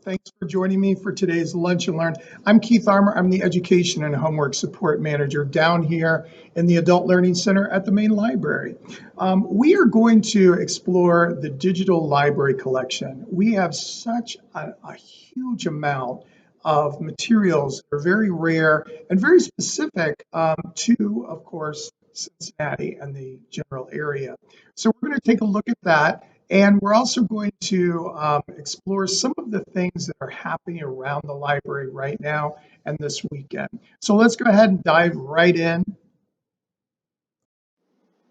Thanks for joining me for today's Lunch and Learn. I'm Keith Armour. I'm the Education and Homework Support Manager down here in the Adult Learning Center at the main library. We are going to explore the digital library collection. We have such a huge amount of materials that are very rare and very specific to, of course, Cincinnati and the general area. So we're going to take a look at that. And we're also going to explore some of the things that are happening around the library right now and this weekend. So let's go ahead and dive right in.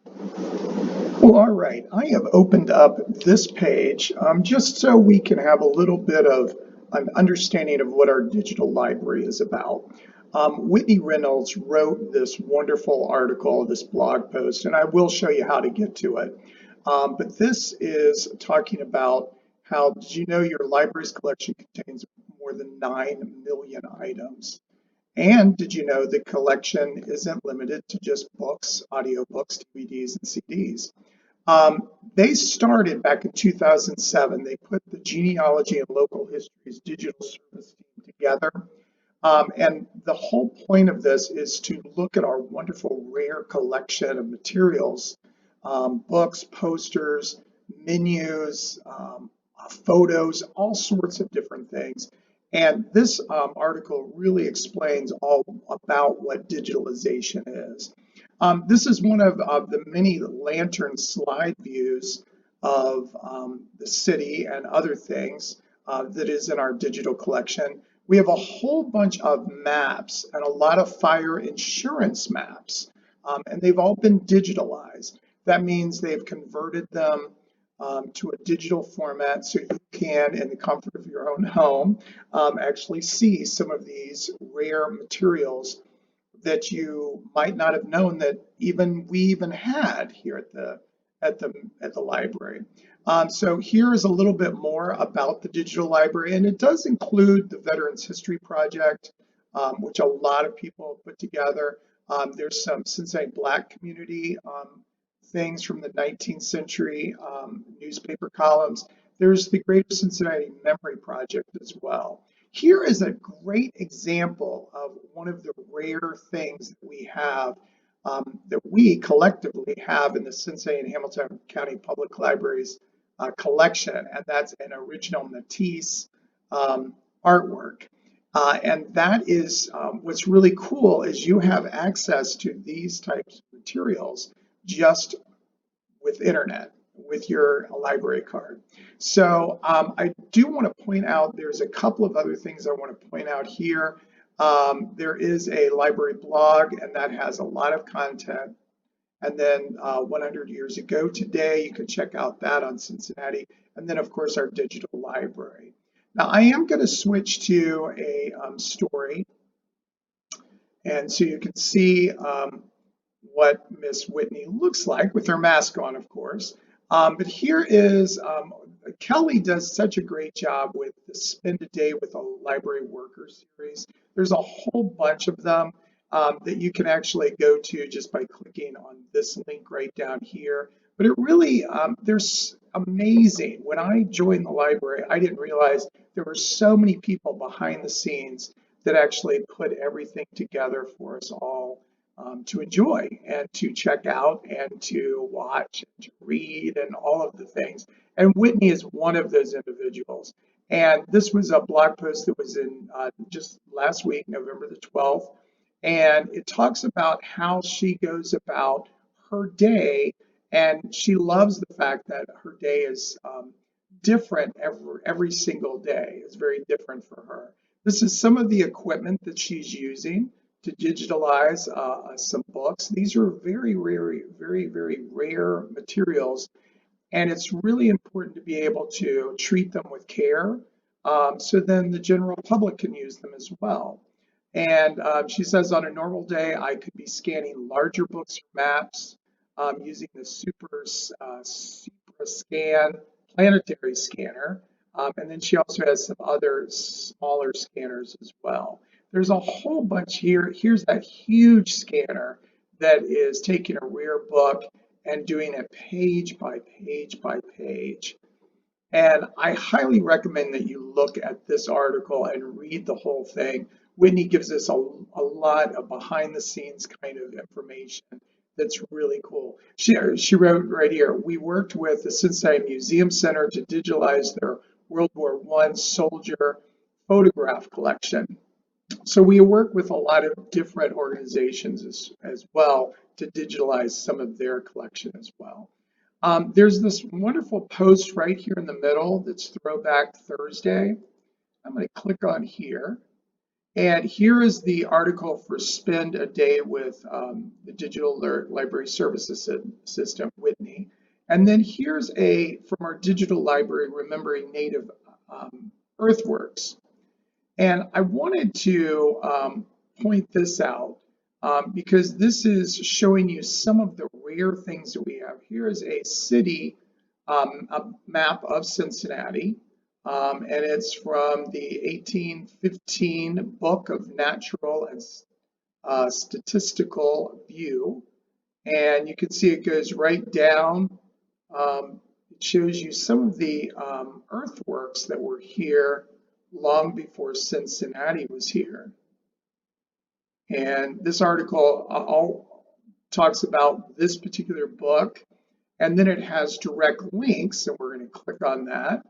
Well, all right, I have opened up this page just so we can have a little bit of an understanding of what our digital library is about. Whitney Reynolds wrote this wonderful article, this blog post, and I will show you how to get to it. But this is talking about how, did you know your library's collection contains more than 9 million items? And did you know the collection isn't limited to just books, audiobooks, DVDs, and CDs? They started back in 2007. They put the Genealogy and Local Histories Digital Service team together. And the whole point of this is to look at our wonderful rare collection of materials, books, posters, menus, photos, all sorts of different things. And this article really explains all about what digitalization is. This is one of the many lantern slide views of the city and other things that is in our digital collection. We have a whole bunch of maps and a lot of fire insurance maps, and they've all been digitalized. That means they've converted them to a digital format so you can, in the comfort of your own home, actually see some of these rare materials that you might not have known that we even had here at the library. So here is a little bit more about the digital library, and it does include the Veterans History Project, which a lot of people have put together. There's some Cincinnati Black community things from the 19th century, newspaper columns. There's the Greater Cincinnati Memory Project as well. Here is a great example of one of the rare things that we have, that we collectively have in the Cincinnati and Hamilton County Public Libraries collection, and that's an original Matisse artwork. And that is what's really cool is you have access to these types of materials just with internet, with your library card. So I do want to point out, there's a couple of other things I want to point out here. There is a library blog, and that has a lot of content. And then 100 years ago today, you can check out that on Cincinnati. And then, of course, our digital library. Now, I am going to switch to a story. And so you can see what Miss Whitney looks like with her mask on, of course. But here is, Kelly does such a great job with the Spend a Day with a Library Worker series. There's a whole bunch of them that you can actually go to just by clicking on this link right down here. But it really, there's amazing. When I joined the library, I didn't realize there were so many people behind the scenes that actually put everything together for us all to enjoy and to check out and to watch and to read and all of the things. And Whitney is one of those individuals. And this was a blog post that was in just last week, November the 12th. And it talks about how she goes about her day. And she loves the fact that her day is different every single day. It's very different for her. This is some of the equipment that she's using to digitalize some books. These are very rare materials, and it's really important to be able to treat them with care, so then the general public can use them as well. And she says on a normal day, I could be scanning larger books or maps using the Super Scan planetary scanner. And then she also has some other smaller scanners as well. There's a whole bunch here. Here's that huge scanner that is taking a rare book and doing it page by page by page. And I highly recommend that you look at this article and read the whole thing. Whitney gives us a lot of behind the scenes kind of information that's really cool. She wrote right here, we worked with the Cincinnati Museum Center to digitalize their World War I soldier photograph collection. So we work with a lot of different organizations as well to digitalize some of their collection as well. There's this wonderful post right here in the middle that's Throwback Thursday. I'm going to click on here. And here is the article for Spend a Day with the Digital Alert Library Services System, Whitney. And then here's from our digital library, Remembering Native Earthworks. And I wanted to point this out because this is showing you some of the rare things that we have. Here is a city, a map of Cincinnati, and it's from the 1815 Book of Natural and Statistical View. And you can see it goes right down. It shows you some of the earthworks that were here long before Cincinnati was here. And this article all talks about this particular book, and then it has direct links, and we're going to click on that,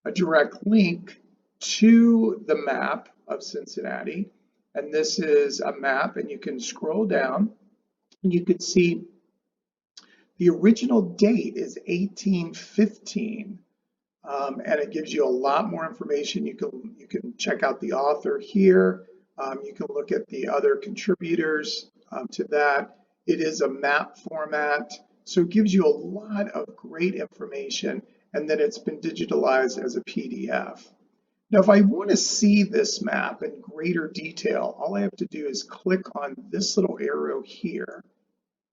a direct link to the map of Cincinnati. And this is a map, and you can scroll down, and you can see the original date is 1815. And it gives you a lot more information. You can check out the author here. You can look at the other contributors to that. It is a map format, so it gives you a lot of great information, and then it's been digitalized as a PDF. Now, if I want to see this map in greater detail, all I have to do is click on this little arrow here,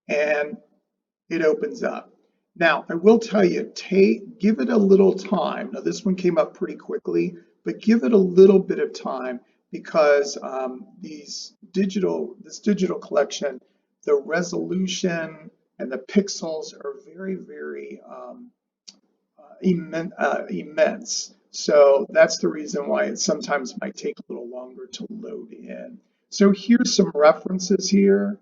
and it opens up. Now, I will tell you, give it a little time. Now, this one came up pretty quickly, but give it a little bit of time because this digital collection, the resolution and the pixels are very, very immense. So that's the reason why it sometimes might take a little longer to load in. So here's some references here.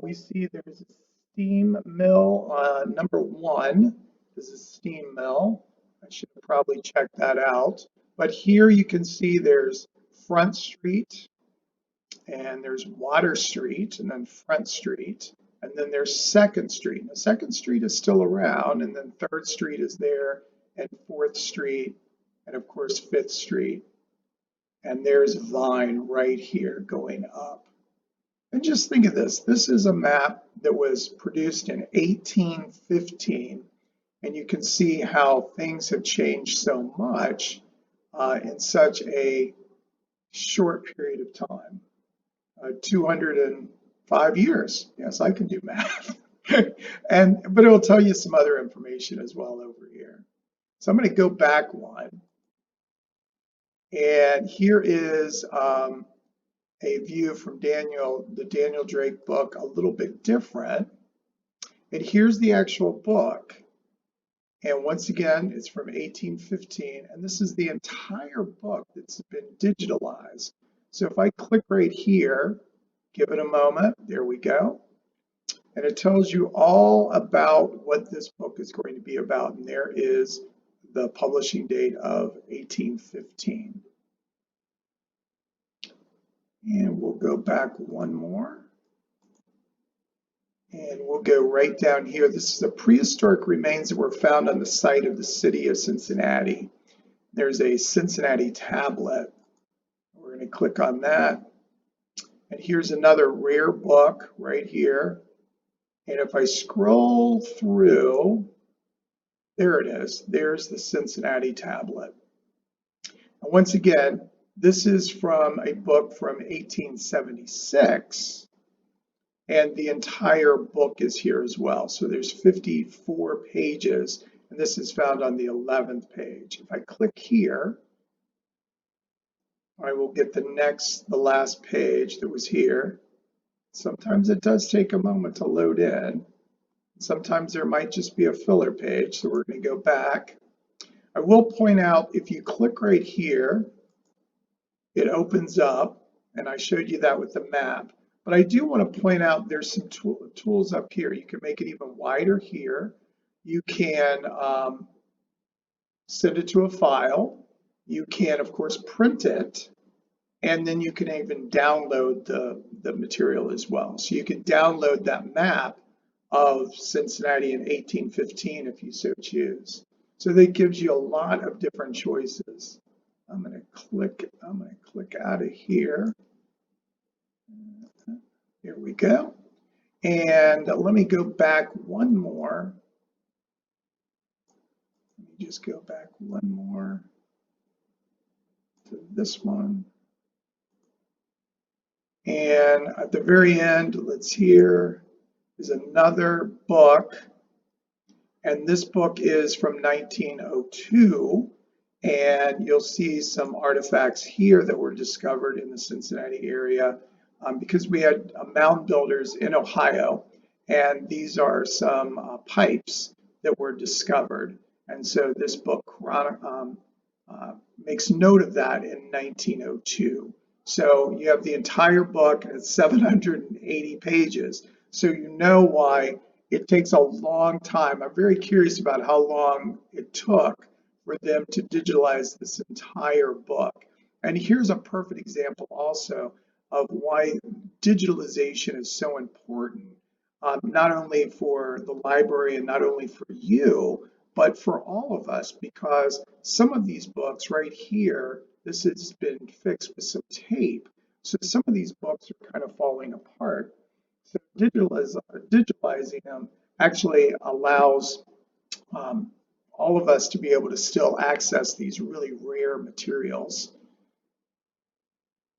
We see there's a steam mill. Number 1 is a steam mill. I should probably check that out. But here you can see there's Front Street, and there's Water Street, and then Front Street, and then there's Second Street. Now, Second Street is still around, and then Third Street is there, and Fourth Street, and of course Fifth Street. And there's Vine right here going up. And just think of this. This is a map that was produced in 1815, and you can see how things have changed so much in such a short period of time. 205 years. Yes, I can do math. But it'll tell you some other information as well over here. So I'm going to go back one. And here is a view from the Daniel Drake book, a little bit different. And here's the actual book. And once again, it's from 1815. And this is the entire book that's been digitalized. So if I click right here, give it a moment, there we go. And it tells you all about what this book is going to be about. And there is the publishing date of 1815. And we'll go back one more. And we'll go right down here. This is the prehistoric remains that were found on the site of the city of Cincinnati. There's a Cincinnati tablet. We're going to click on that. And here's another rare book right here. And if I scroll through, there it is. There's the Cincinnati tablet. And once again, this is from a book from 1876. And the entire book is here as well. So there's 54 pages, and this is found on the 11th page. If I click here, I will get the last page that was here. Sometimes it does take a moment to load in. Sometimes there might just be a filler page, so we're going to go back. I will point out if you click right here, it opens up, and I showed you that with the map. But I do want to point out there's some tools up here. You can make it even wider here. You can send it to a file. You can, of course, print it. And then you can even download the material as well. So you can download that map of Cincinnati in 1815 if you so choose. So that gives you a lot of different choices. I'm going to click out of here. Here we go. And let me go back one more. Let me just go back one more to this one. And at the very end, let's here is another book. And this book is from 1902. And you'll see some artifacts here that were discovered in the Cincinnati area because we had mound builders in Ohio. And these are some pipes that were discovered. And so this book makes note of that in 1902. So you have the entire book, and it's 780 pages. So you know why it takes a long time. I'm very curious about how long it took for them to digitalize this entire book. And here's a perfect example also of why digitalization is so important, not only for the library and not only for you, but for all of us, because some of these books right here, this has been fixed with some tape. So some of these books are kind of falling apart. So digitalizing them actually allows all of us to be able to still access these really rare materials.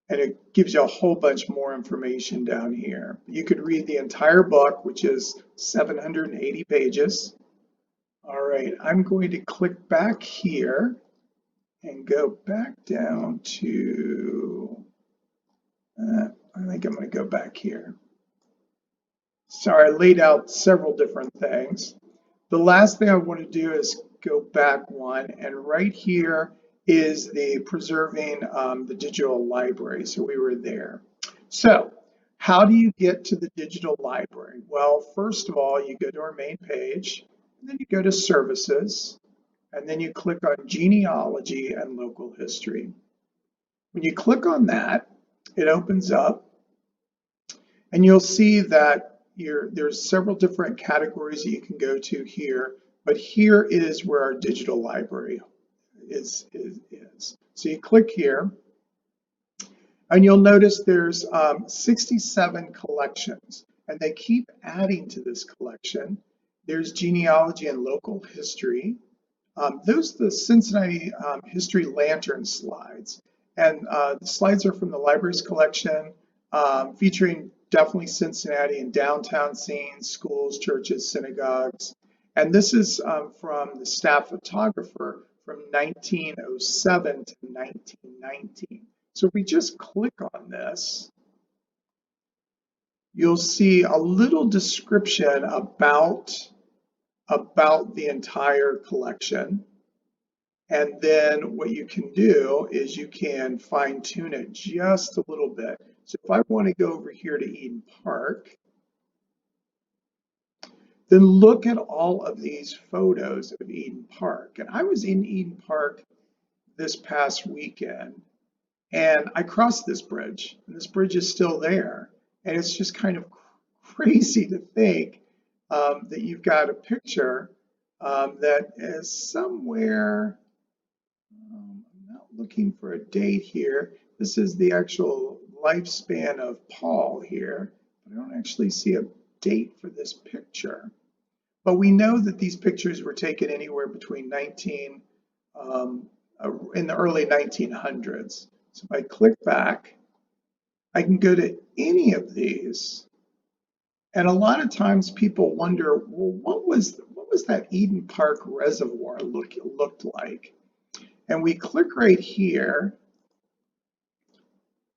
And it gives you a whole bunch more information down here. You could read the entire book, which is 780 pages. All right, I'm going to click back here and go back down to, I think I'm going to go back here. Sorry, I laid out several different things. The last thing I want to do is go back one, and right here is the preserving the digital library. So we were there. So how do you get to the digital library? Well, first of all, you go to our main page, and then you go to services, and then you click on genealogy and local history. When you click on that, it opens up, and you'll see that there's several different categories that you can go to here, but here is where our digital library is. So you click here, and you'll notice there's 67 collections, and they keep adding to this collection. There's genealogy and local history. Those are the Cincinnati history lantern slides, and the slides are from the library's collection, featuring definitely Cincinnati and downtown scenes, schools, churches, synagogues. And this is from the staff photographer from 1907 to 1919. So if we just click on this, you'll see a little description about the entire collection. And then what you can do is you can fine tune it just a little bit. So if I want to go over here to Eden Park, then look at all of these photos of Eden Park. And I was in Eden Park this past weekend, and I crossed this bridge, and this bridge is still there. And it's just kind of crazy to think that you've got a picture that is somewhere, I'm not looking for a date here. This is the actual lifespan of Paul here, but I don't actually see a date for this picture. But we know that these pictures were taken anywhere between in the early 1900s. So if I click back, I can go to any of these. And a lot of times people wonder, well, what was that Eden Park reservoir looked like? And we click right here,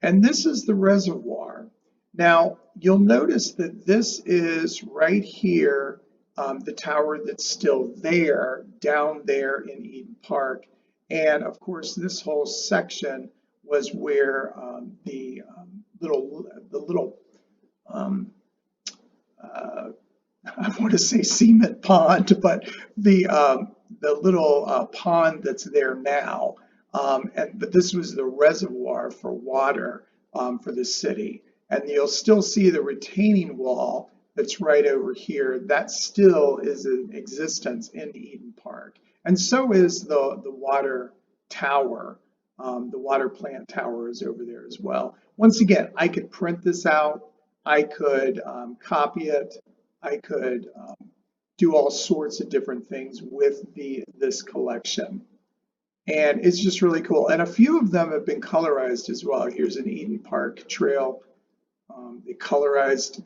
and this is the reservoir. Now, you'll notice that this is right here the tower that's still there down there in Eden Park. And of course, this whole section was where the little um, uh, I want to say cement pond, but the little pond that's there now. But this was the reservoir for water for the city. And you'll still see the retaining wall that's right over here. That still is in existence in Eden Park. And so is the water tower. The water plant tower is over there as well. Once again, I could print this out. I could copy it. I could do all sorts of different things with this collection. And it's just really cool. And a few of them have been colorized as well. Here's an Eden Park trail. They colorized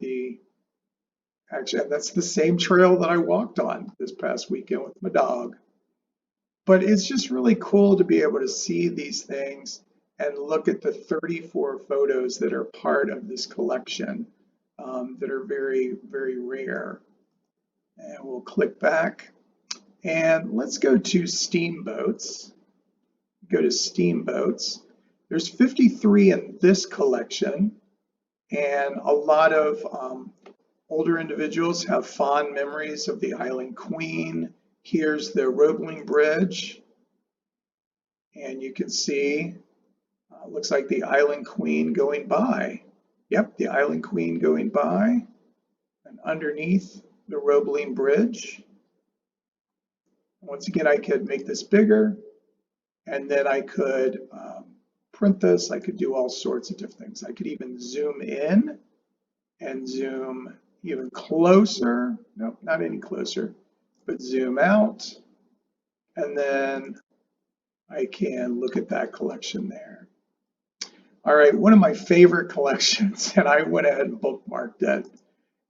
actually, that's the same trail that I walked on this past weekend with my dog. But it's just really cool to be able to see these things and look at the 34 photos that are part of this collection that are very, very rare. And we'll click back and let's go to steamboats. Go to steamboats. There's 53 in this collection, and a lot of older individuals have fond memories of the Island Queen. Here's the Roebling Bridge, and you can see looks like the Island Queen going by. Yep, the Island Queen going by, and underneath the Roebling Bridge. Once again, I could make this bigger, and then I could print this. I could do all sorts of different things. I could even zoom in and zoom even closer. Nope, not any closer, but zoom out. And then I can look at that collection there. All right, one of my favorite collections, and I went ahead and bookmarked it,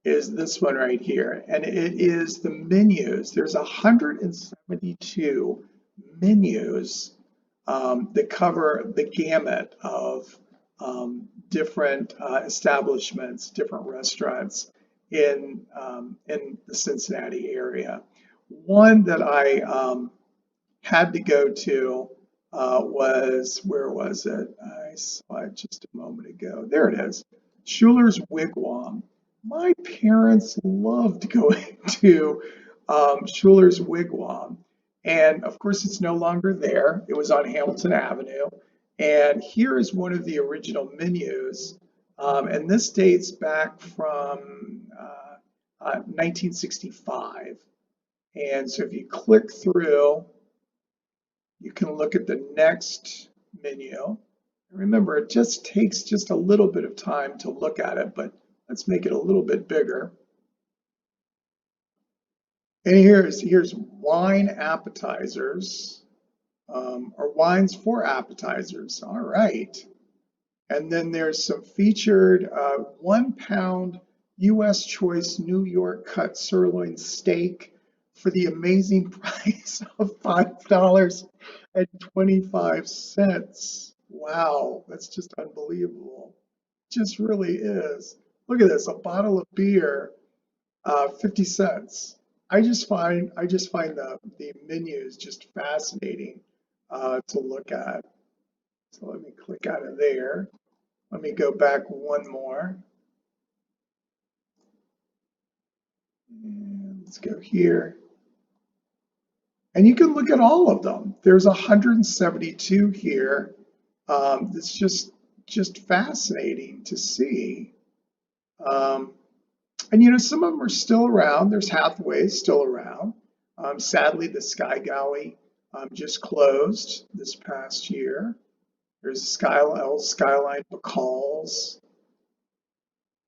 is this one right here. And it is the menus. There's 172 menus that cover the gamut of different establishments, different restaurants in the Cincinnati area. One that I had to go to was, where was it? I saw it just a moment ago. There it is, Schuler's Wigwam. My parents loved going to Schuler's Wigwam. And of course, it's no longer there. It was on Hamilton Avenue. And here is one of the original menus. And this dates back from 1965. And so if you click through, you can look at the next menu. Remember, it just takes just a little bit of time to look at it, but let's make it a little bit bigger. And here's wine appetizers, or wines for appetizers. All right. And then there's some featured 1 pound U.S. choice New York cut sirloin steak for the amazing price of $5.25. Wow, that's just unbelievable. It just really is. Look at this, a bottle of beer, 50 cents. I just find the menus just fascinating to look at. So let me click out of there. Let me go back one more. And let's go here. And you can look at all of them. There's 172 here. It's just fascinating to see. And you know, some of them are still around. There's Hathaway's still around. Sadly, the Sky Galley just closed this past year. There's Skyline Bacalls.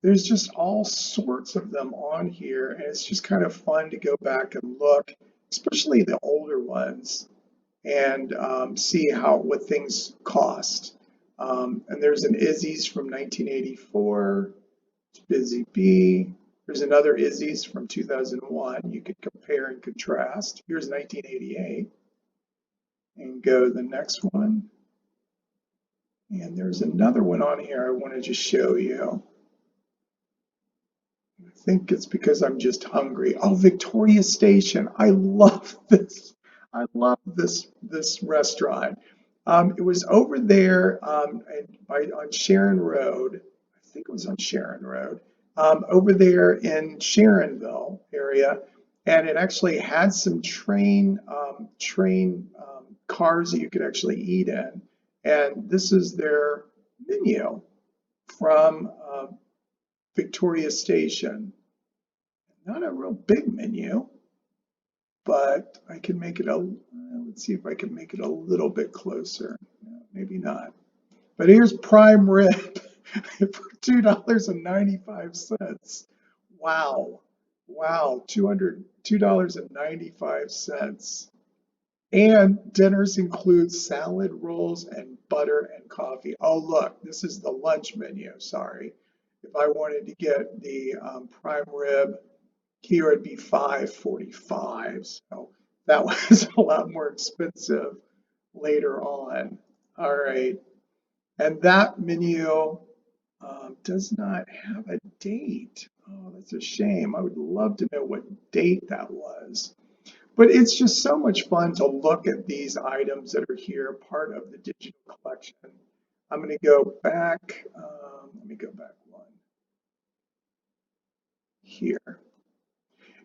There's just all sorts of them on here, and it's just kind of fun to go back and look, especially the older ones, and see what things cost. And there's an Izzy's from 1984. It's Busy Bee. There's another Izzy's from 2001. You could compare and contrast. Here's 1988. And go to the next one. And there's another one on here I wanted to show you. think it's because I'm just hungry. Oh, Victoria Station. I love this. I love this restaurant. It was over there on Sharon Road. I think it was on Sharon Road. Over there in Sharonville area, and it actually had some train cars that you could actually eat in. And this is their menu from Victoria Station. Not a real big menu, but I can make it let's see if I can make it a little bit closer. Maybe not. But here's prime rib for $2.95. Wow. Wow, $2.95. And dinners include salad, rolls, and butter and coffee. Oh, look, this is the lunch menu. Sorry. If I wanted to get the prime rib, here it'd be $5.45. So that was a lot more expensive later on. All right. And that menu does not have a date. Oh, that's a shame. I would love to know what date that was. But it's just so much fun to look at these items that are here, part of the digital collection. I'm going to go back. Let me go back one here.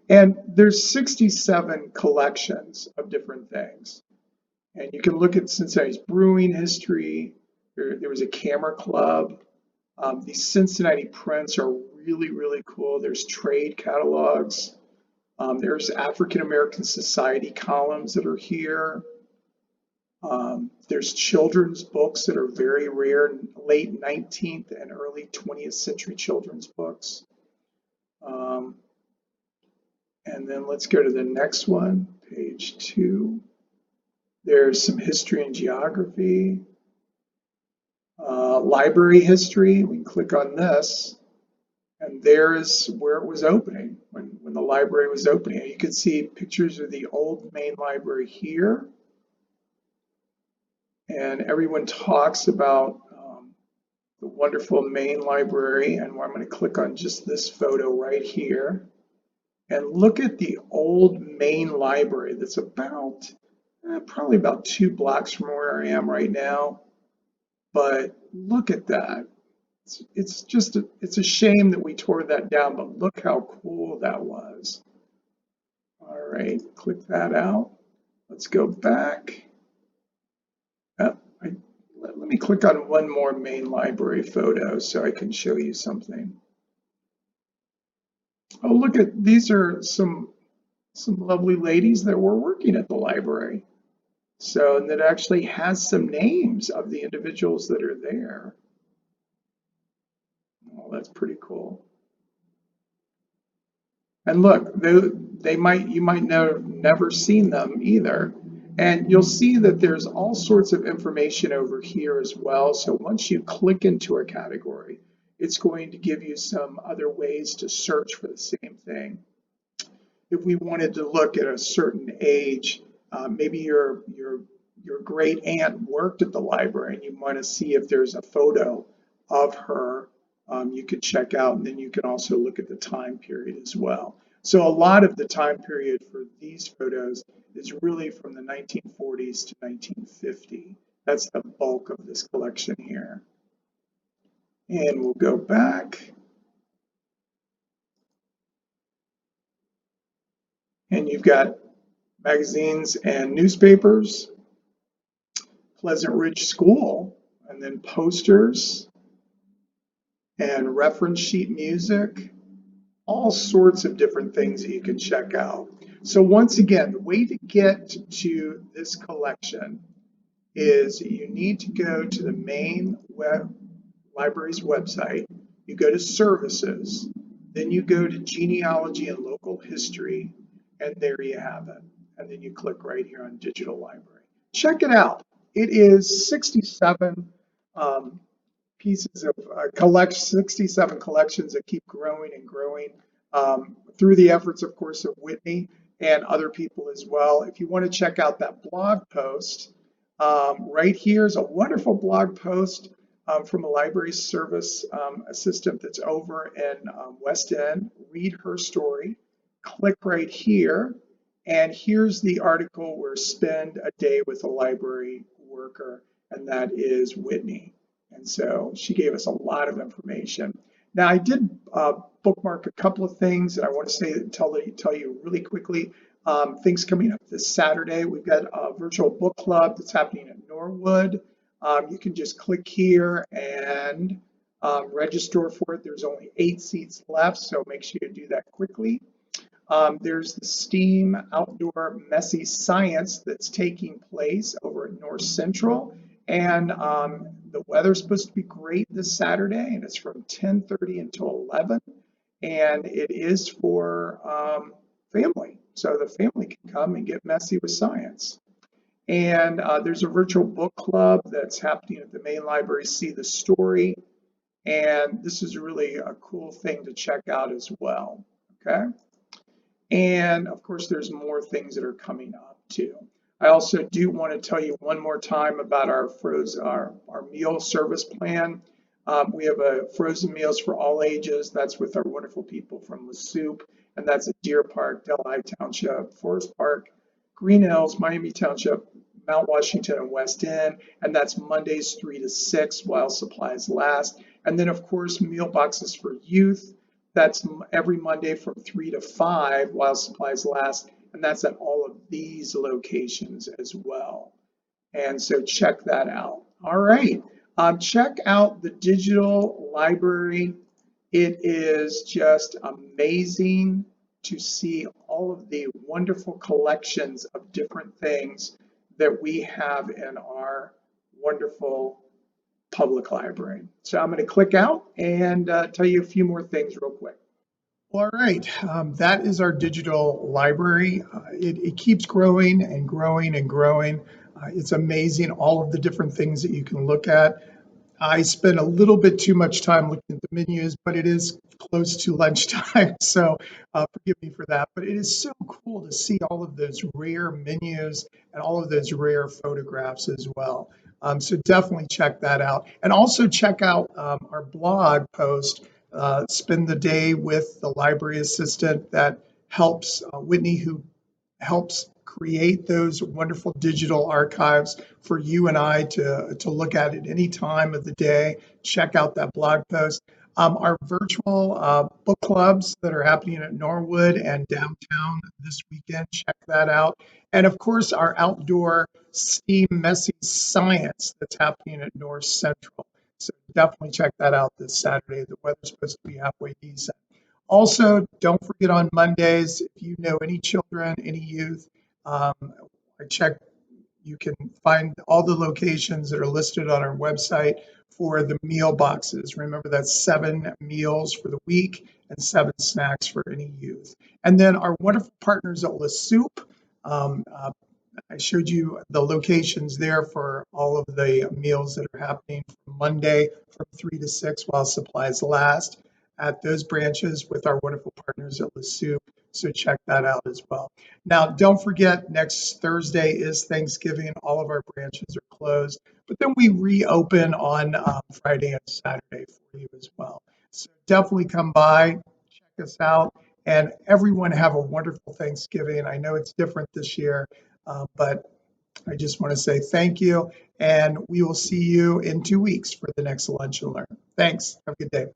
And there's 67 collections of different things. And you can look at Cincinnati's brewing history. There was a camera club. These Cincinnati prints are really, really cool. There's trade catalogs. There's African American Society columns that are here. There's children's books that are very rare, late 19th and early 20th century children's books. And then let's go to the next one, page 2. There's some history and geography. Library history, we can click on this. And there's where it was opening, when the library was opening. You can see pictures of the old main library here. And everyone talks about the wonderful main library. And I'm going to click on just this photo right here. And look at the old main library that's about, probably about 2 blocks from where I am right now. But look at that. It's just it's a shame that we tore that down, but look how cool that was. All right, click that out. Let's go back. Let me click on one more main library photo so I can show you something. Oh, look at these are some lovely ladies that were working at the library. So, and that actually has some names of the individuals that are there. Oh, that's pretty cool. And look, you might never seen them either. And you'll see that there's all sorts of information over here as well. So once you click into a category, it's going to give you some other ways to search for the same thing. If we wanted to look at a certain age, maybe your great aunt worked at the library and you want to see if there's a photo of her, you could check out, and then you can also look at the time period as well. So a lot of the time period for these photos is really from the 1940s to 1950. That's the bulk of this collection here. And we'll go back. And you've got magazines and newspapers, Pleasant Ridge School, and then posters and reference sheet music, all sorts of different things that you can check out. So once again, the way to get to this collection is you need to go to the main library's website. You go to services, then you go to genealogy and local history, and there you have it. And then you click right here on digital library. Check it out. It is 67 pieces of 67 collections that keep growing and growing through the efforts, of course, of Whitney and other people as well. If you want to check out that blog post, right here is a wonderful blog post from a library service assistant that's over in West End. Read her story. Click right here, and here's the article where Spend a Day with a Library Worker, and that is Whitney. And so she gave us a lot of information. Now, I did bookmark a couple of things that I want to tell you really quickly. Things coming up this Saturday. We've got a virtual book club that's happening in Norwood. You can just click here and register for it. There's only 8 seats left, so make sure you do that quickly. There's the STEAM Outdoor Messy Science that's taking place over at North Central. And the weather's supposed to be great this Saturday, and it's from 10:30 until 11. And it is for family. So the family can come and get messy with science. And there's a virtual book club that's happening at the main library, See the Story. And this is really a cool thing to check out as well. Okay. And of course, there's more things that are coming up too. I also do want to tell you one more time about our meal service plan. We have a frozen meals for all ages. That's with our wonderful people from La Soup, and that's at Deer Park, Delhi Township, Forest Park, Green Hills, Miami Township, Mount Washington, and West End, and that's Mondays 3 to 6 while supplies last. And then, of course, meal boxes for youth. That's every Monday from 3 to 5 while supplies last, and that's at all of these locations as well. And so check that out. All right, check out the digital library. It is just amazing to see all of the wonderful collections of different things that we have in our wonderful public library. So I'm going to click out and tell you a few more things real quick. All right, that is our digital library. It keeps growing and growing and growing. It's amazing all of the different things that you can look at. I spend a little bit too much time looking at the menus, but it is close to lunchtime, so forgive me for that. But it is so cool to see all of those rare menus and all of those rare photographs as well. So definitely check that out. And also check out our blog post, Spend the Day with the Library Assistant, that helps Whitney, who helps create those wonderful digital archives for you and I to look at any time of the day. Check out that blog post. Our virtual book clubs that are happening at Norwood and downtown this weekend, check that out. And of course, our outdoor STEAM Messy Science that's happening at North Central. So definitely check that out this Saturday. The weather's supposed to be halfway decent. Also, don't forget on Mondays, if you know any children, any youth, I check, you can find all the locations that are listed on our website for the meal boxes. Remember, that's 7 meals for the week and 7 snacks for any youth. And then our wonderful partners at La Soup, I showed you the locations there for all of the meals that are happening from Monday from 3 to 6 while supplies last at those branches with our wonderful partners at La Soup. So check that out as well. Now, don't forget, next Thursday is Thanksgiving. All of our branches are closed, but then we reopen on Friday and Saturday for you as well. So definitely come by, check us out, and everyone have a wonderful Thanksgiving. I know it's different this year, but I just want to say thank you, and we will see you in 2 weeks for the next Lunch and Learn. Thanks. Have a good day.